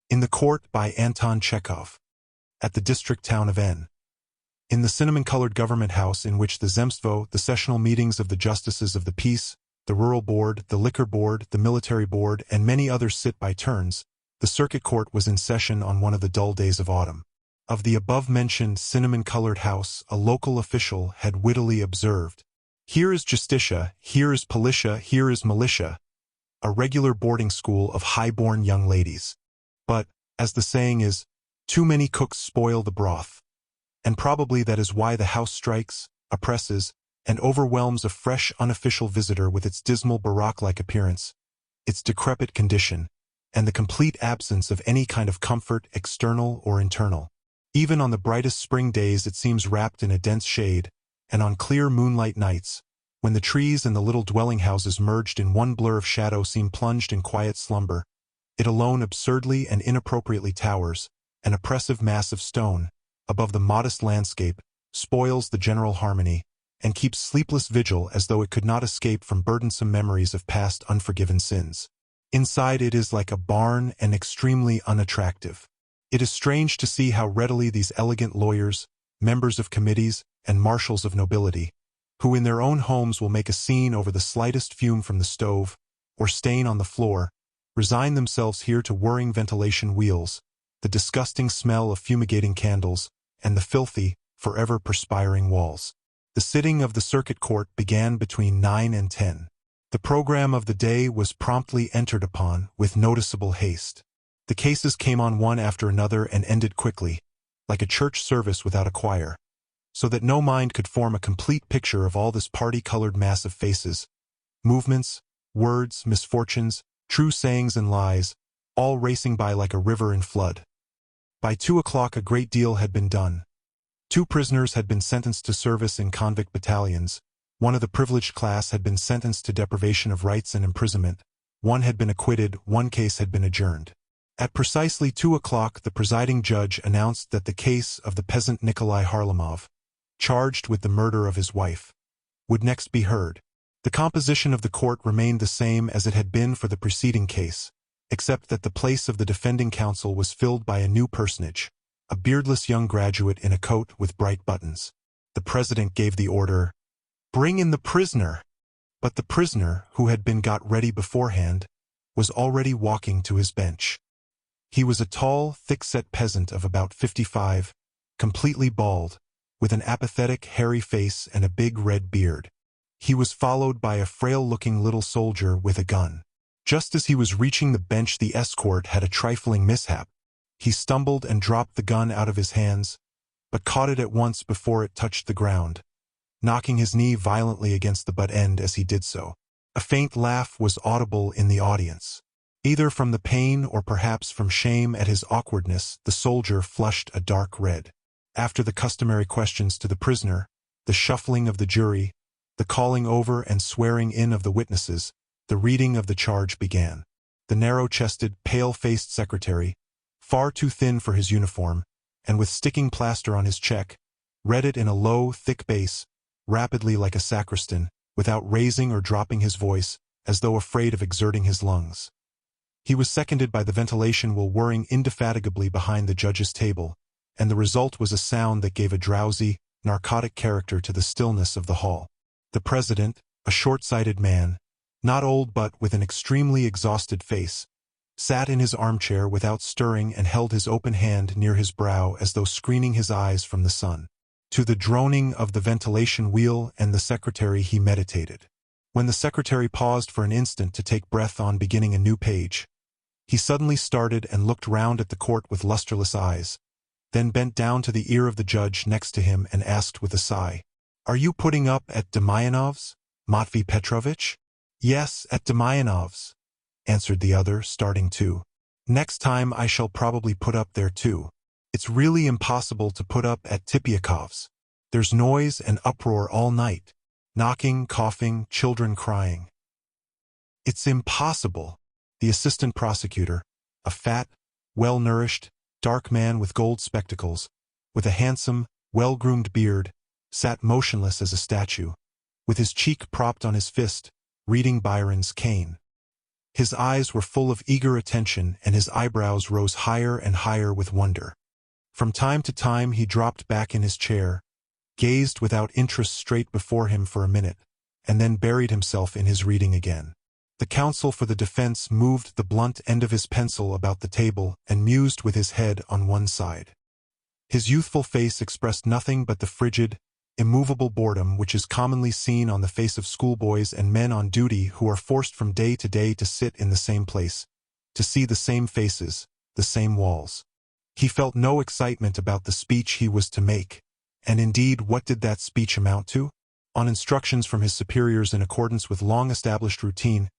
In the Court by Anton Chekhov. At the district town of N. In the cinnamon-colored government house in which the Zemstvo, the sessional meetings of the justices of the peace, the rural board, the liquor board, the military board, and many others sit by turns, the circuit court was in session on one of the dull days of autumn. Of the above-mentioned cinnamon-colored house, a local official had wittily observed, "Here is justitia, here is politia, here is militia, a regular boarding school of high-born young ladies. But, as the saying is, too many cooks spoil the broth." And probably that is why the house strikes, oppresses, and overwhelms a fresh unofficial visitor with its dismal baroque-like appearance, its decrepit condition, and the complete absence of any kind of comfort, external or internal. Even on the brightest spring days it seems wrapped in a dense shade, and on clear moonlight nights, when the trees and the little dwelling houses merged in one blur of shadow seem plunged in quiet slumber, it alone absurdly and inappropriately towers, an oppressive mass of stone, above the modest landscape, spoils the general harmony, and keeps sleepless vigil as though it could not escape from burdensome memories of past unforgiven sins. Inside it is like a barn and extremely unattractive. It is strange to see how readily these elegant lawyers, members of committees, and marshals of nobility, who in their own homes will make a scene over the slightest fume from the stove, or stain on the floor, resign themselves here to whirring ventilation wheels, the disgusting smell of fumigating candles, and the filthy, forever perspiring walls. The sitting of the circuit court began between 9 and 10. The program of the day was promptly entered upon with noticeable haste. The cases came on one after another and ended quickly, like a church service without a choir, so that no mind could form a complete picture of all this party-colored mass of faces, movements, words, misfortunes, true sayings and lies, all racing by like a river in flood. By 2 o'clock a great deal had been done. 2 prisoners had been sentenced to service in convict battalions, one of the privileged class had been sentenced to deprivation of rights and imprisonment, one had been acquitted, one case had been adjourned. At precisely 2 o'clock the presiding judge announced that the case of the peasant Nikolai Harlamov, charged with the murder of his wife, would next be heard. The composition of the court remained the same as it had been for the preceding case, except that the place of the defending counsel was filled by a new personage, a beardless young graduate in a coat with bright buttons. The president gave the order, "Bring in the prisoner!" But the prisoner, who had been got ready beforehand, was already walking to his bench. He was a tall, thick-set peasant of about 55, completely bald, with an apathetic, hairy face and a big red beard. He was followed by a frail-looking little soldier with a gun. Just as he was reaching the bench the escort had a trifling mishap. He stumbled and dropped the gun out of his hands, but caught it at once before it touched the ground, knocking his knee violently against the butt end as he did so. A faint laugh was audible in the audience. Either from the pain or perhaps from shame at his awkwardness, the soldier flushed a dark red. After the customary questions to the prisoner, the shuffling of the jury, the calling over and swearing in of the witnesses, the reading of the charge began. The narrow-chested, pale-faced secretary, far too thin for his uniform, and with sticking plaster on his check, read it in a low, thick bass, rapidly like a sacristan, without raising or dropping his voice, as though afraid of exerting his lungs. He was seconded by the ventilation wheel whirring indefatigably behind the judge's table, and the result was a sound that gave a drowsy, narcotic character to the stillness of the hall. The president, a short-sighted man, not old but with an extremely exhausted face, sat in his armchair without stirring and held his open hand near his brow as though screening his eyes from the sun. To the droning of the ventilation wheel and the secretary he meditated. When the secretary paused for an instant to take breath on beginning a new page, he suddenly started and looked round at the court with lusterless eyes, then bent down to the ear of the judge next to him and asked with a sigh, "Are you putting up at Demyanov's, Matvey Petrovitch?" "Yes, at Demyanov's," answered the other, starting too. "Next time I shall probably put up there too. It's really impossible to put up at Tipyakov's. There's noise and uproar all night, knocking, coughing, children crying. It's impossible." The assistant prosecutor, a fat, well-nourished, dark man with gold spectacles, with a handsome, well-groomed beard, sat motionless as a statue, with his cheek propped on his fist, reading Byron's Cain. His eyes were full of eager attention and his eyebrows rose higher and higher with wonder. From time to time he dropped back in his chair, gazed without interest straight before him for a minute, and then buried himself in his reading again. The counsel for the defense moved the blunt end of his pencil about the table and mused with his head on one side. His youthful face expressed nothing but the frigid, immovable boredom which is commonly seen on the face of schoolboys and men on duty who are forced from day to day to sit in the same place, to see the same faces, the same walls. He felt no excitement about the speech he was to make, and indeed what did that speech amount to? On instructions from his superiors in accordance with long-established routine,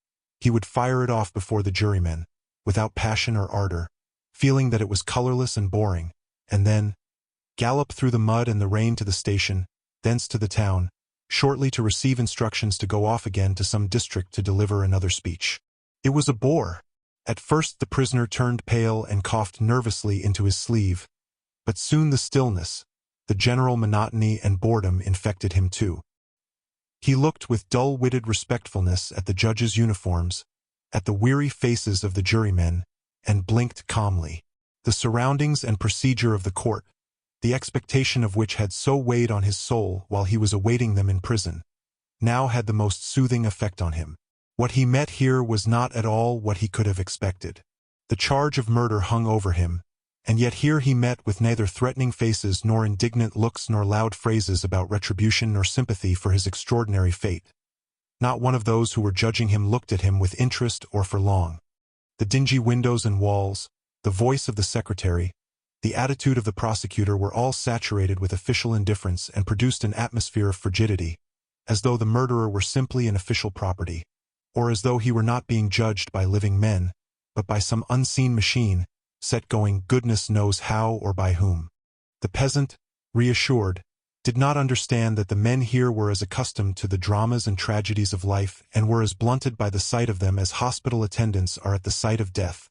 he would fire it off before the jurymen, without passion or ardor, feeling that it was colorless and boring, and then gallop through the mud and the rain to the station, thence to the town, shortly to receive instructions to go off again to some district to deliver another speech. It was a bore. At first the prisoner turned pale and coughed nervously into his sleeve, but soon the stillness, the general monotony and boredom infected him too. He looked with dull-witted respectfulness at the judges' uniforms, at the weary faces of the jurymen, and blinked calmly. The surroundings and procedure of the court, the expectation of which had so weighed on his soul while he was awaiting them in prison, now had the most soothing effect on him. What he met here was not at all what he could have expected. The charge of murder hung over him, and yet here he met with neither threatening faces nor indignant looks nor loud phrases about retribution nor sympathy for his extraordinary fate. Not one of those who were judging him looked at him with interest or for long. The dingy windows and walls, the voice of the secretary, the attitude of the prosecutor were all saturated with official indifference and produced an atmosphere of frigidity, as though the murderer were simply an official property, or as though he were not being judged by living men, but by some unseen machine, set going goodness knows how or by whom. The peasant, reassured, did not understand that the men here were as accustomed to the dramas and tragedies of life and were as blunted by the sight of them as hospital attendants are at the sight of death,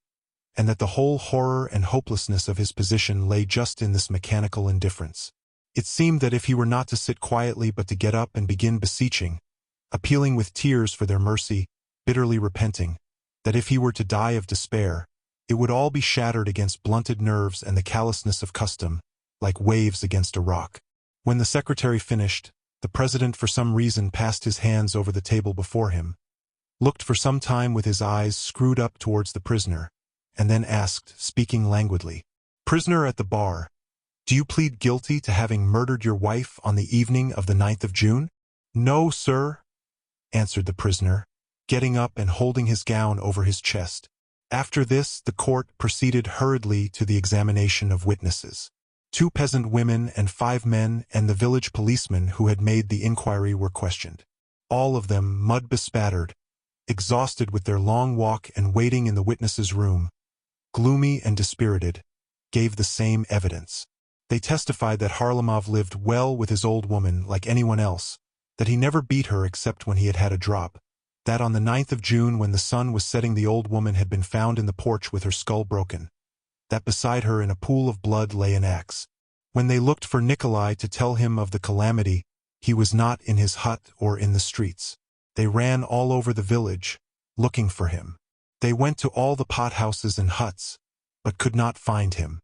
and that the whole horror and hopelessness of his position lay just in this mechanical indifference. It seemed that if he were not to sit quietly but to get up and begin beseeching, appealing with tears for their mercy, bitterly repenting, that if he were to die of despair, it would all be shattered against blunted nerves and the callousness of custom, like waves against a rock. When the secretary finished, the president for some reason passed his hands over the table before him, looked for some time with his eyes screwed up towards the prisoner, and then asked, speaking languidly, "Prisoner at the bar, do you plead guilty to having murdered your wife on the evening of the 9th of June?" "No, sir," answered the prisoner, getting up and holding his gown over his chest. After this, the court proceeded hurriedly to the examination of witnesses. 2 peasant women and 5 men and the village policeman who had made the inquiry were questioned. All of them, mud-bespattered, exhausted with their long walk and waiting in the witnesses' room, gloomy and dispirited, gave the same evidence. They testified that Harlamov lived well with his old woman like anyone else, that he never beat her except when he had had a drop, that on the 9th of June when the sun was setting the old woman had been found in the porch with her skull broken, that beside her in a pool of blood lay an axe. When they looked for Nikolai to tell him of the calamity, he was not in his hut or in the streets. They ran all over the village, looking for him. They went to all the pothouses and huts, but could not find him.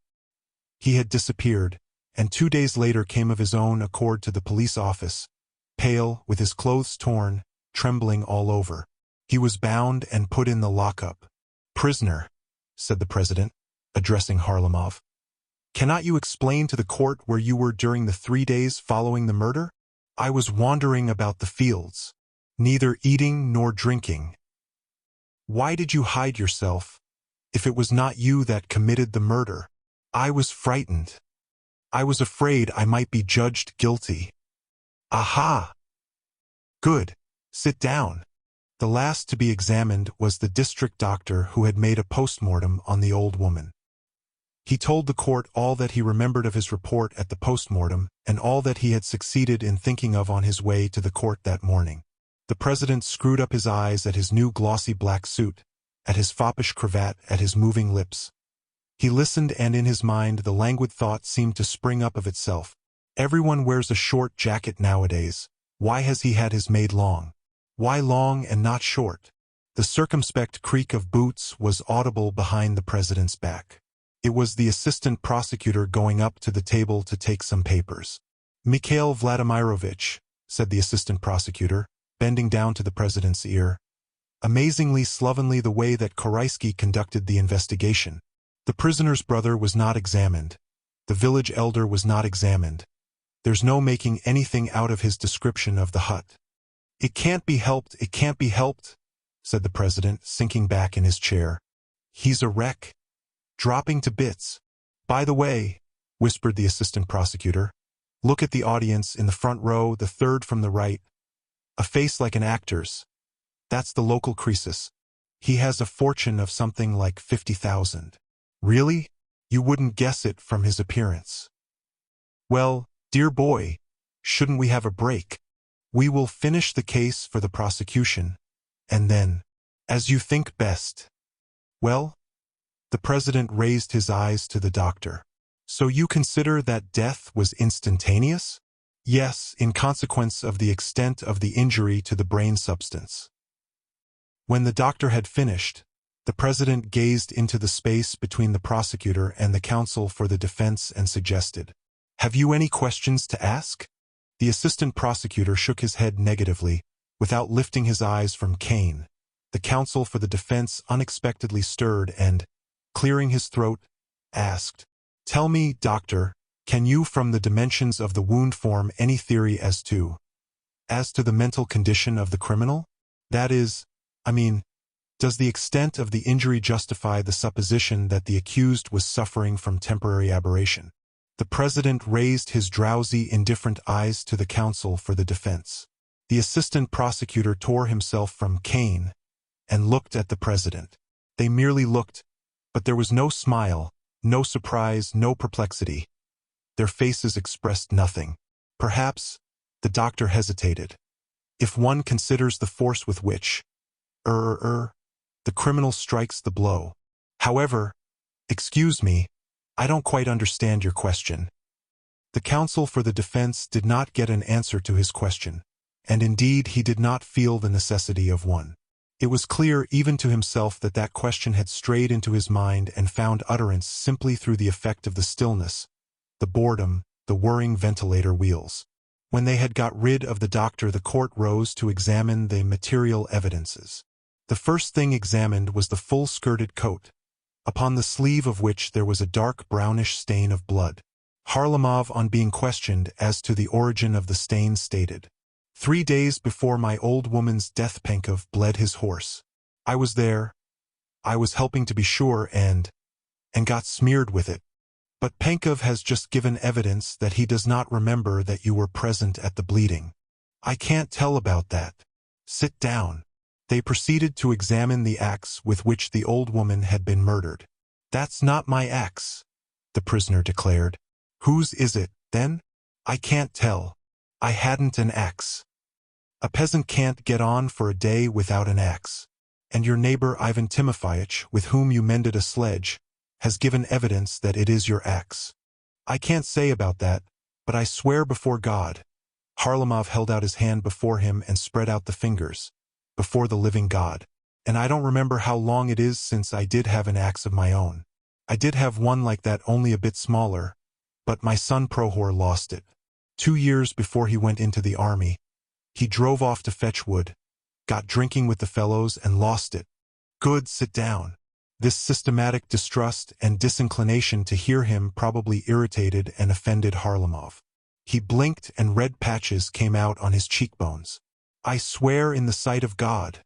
He had disappeared, and 2 days later came of his own accord to the police office, pale, with his clothes torn, trembling all over. He was bound and put in the lockup. "Prisoner," said the president, addressing Harlamov, "cannot you explain to the court where you were during the 3 days following the murder?" "I was wandering about the fields, neither eating nor drinking." "Why did you hide yourself, if it was not you that committed the murder?" "I was frightened. I was afraid I might be judged guilty." "Aha! Good. Sit down." The last to be examined was the district doctor who had made a postmortem on the old woman. He told the court all that he remembered of his report at the postmortem and all that he had succeeded in thinking of on his way to the court that morning. The president screwed up his eyes at his new glossy black suit, at his foppish cravat, at his moving lips. He listened, and in his mind the languid thought seemed to spring up of itself. Everyone wears a short jacket nowadays. Why has he had his made long? Why long and not short? The circumspect creak of boots was audible behind the president's back. It was the assistant prosecutor going up to the table to take some papers. "Mikhail Vladimirovich," said the assistant prosecutor, bending down to the president's ear. "Amazingly slovenly the way that Koraisky conducted the investigation. The prisoner's brother was not examined. The village elder was not examined. There's no making anything out of his description of the hut." "It can't be helped, it can't be helped," said the president, sinking back in his chair. "He's a wreck. Dropping to bits." "By the way," whispered the assistant prosecutor, "look at the audience in the front row, the third from the right. A face like an actor's. That's the local Croesus. He has a fortune of something like 50,000. Really? You wouldn't guess it from his appearance. Well, dear boy, shouldn't we have a break? We will finish the case for the prosecution, and then, as you think best." "Well?" The president raised his eyes to the doctor. "So you consider that death was instantaneous?" "Yes, in consequence of the extent of the injury to the brain substance." When the doctor had finished, the president gazed into the space between the prosecutor and the counsel for the defense and suggested, "Have you any questions to ask?" The assistant prosecutor shook his head negatively, without lifting his eyes from Kane. The counsel for the defense unexpectedly stirred and, clearing his throat, asked, "Tell me, doctor, can you from the dimensions of the wound form any theory as to the mental condition of the criminal? That is, does the extent of the injury justify the supposition that the accused was suffering from temporary aberration?" The president raised his drowsy, indifferent eyes to the counsel for the defense. The assistant prosecutor tore himself from Kane and looked at the president. They merely looked, but there was no smile, no surprise, no perplexity. Their faces expressed nothing. Perhaps, the doctor hesitated. If one considers the force with which, the criminal strikes the blow. However, excuse me, I don't quite understand your question. The counsel for the defense did not get an answer to his question, and indeed he did not feel the necessity of one. It was clear even to himself that that question had strayed into his mind and found utterance simply through the effect of the stillness, the boredom, the whirring ventilator wheels. When they had got rid of the doctor, the court rose to examine the material evidences. The first thing examined was the full-skirted coat, upon the sleeve of which there was a dark brownish stain of blood. Harlamov, on being questioned as to the origin of the stain, stated, 3 days before my old woman's death Penkov bled his horse. I was there. I was helping to be sure and got smeared with it. But Penkov has just given evidence that he does not remember that you were present at the bleeding. I can't tell about that. Sit down." They proceeded to examine the axe with which the old woman had been murdered. "That's not my axe," the prisoner declared. "Whose is it, then?" "I can't tell. I hadn't an axe." "A peasant can't get on for a day without an axe. And your neighbor Ivan Timofeyich, with whom you mended a sledge, has given evidence that it is your axe." "I can't say about that, but I swear before God." Harlamov held out his hand before him and spread out the fingers. "Before the living God. And I don't remember how long it is since I did have an axe of my own. I did have one like that, only a bit smaller, but my son Prohor lost it. 2 years before he went into the army. He drove off to fetch wood, got drinking with the fellows and lost it." "Good, sit down." This systematic distrust and disinclination to hear him probably irritated and offended Harlamov. He blinked and red patches came out on his cheekbones. "I swear in the sight of God,"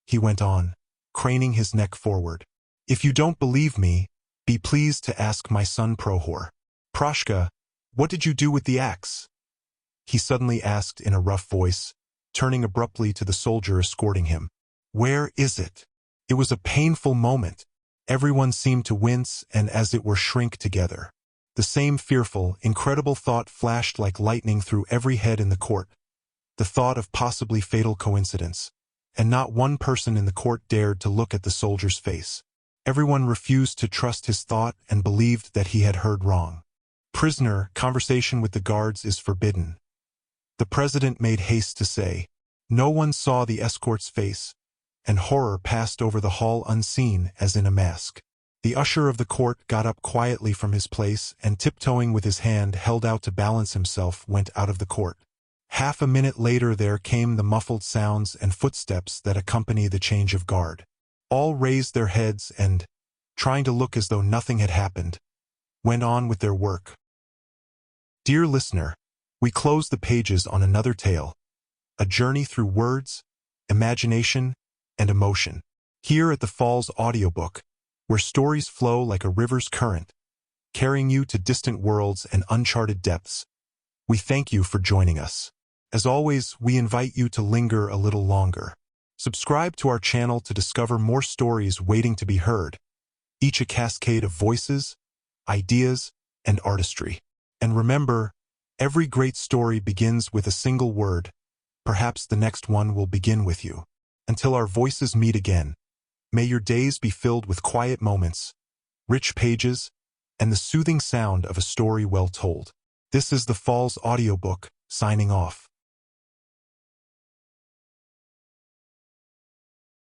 he went on, craning his neck forward. "If you don't believe me, be pleased to ask my son Prohor. Proshka, what did you do with the axe?" he suddenly asked in a rough voice, turning abruptly to the soldier escorting him. "Where is it?" It was a painful moment. Everyone seemed to wince and as it were shrink together. The same fearful, incredible thought flashed like lightning through every head in the court. The thought of possibly fatal coincidence, and not one person in the court dared to look at the soldier's face. Everyone refused to trust his thought and believed that he had heard wrong. "Prisoner, conversation with the guards is forbidden," the president made haste to say. No one saw the escort's face, and horror passed over the hall unseen as in a mask. The usher of the court got up quietly from his place and, tiptoeing with his hand held out to balance himself, went out of the court. Half a minute later there came the muffled sounds and footsteps that accompany the change of guard. All raised their heads and, trying to look as though nothing had happened, went on with their work. Dear listener, we close the pages on another tale, a journey through words, imagination, and emotion. Here at the Falls Audiobook, where stories flow like a river's current, carrying you to distant worlds and uncharted depths, we thank you for joining us. As always, we invite you to linger a little longer. Subscribe to our channel to discover more stories waiting to be heard, each a cascade of voices, ideas, and artistry. And remember, every great story begins with a single word. Perhaps the next one will begin with you. Until our voices meet again, may your days be filled with quiet moments, rich pages, and the soothing sound of a story well told. This is the Falls Audiobook, signing off.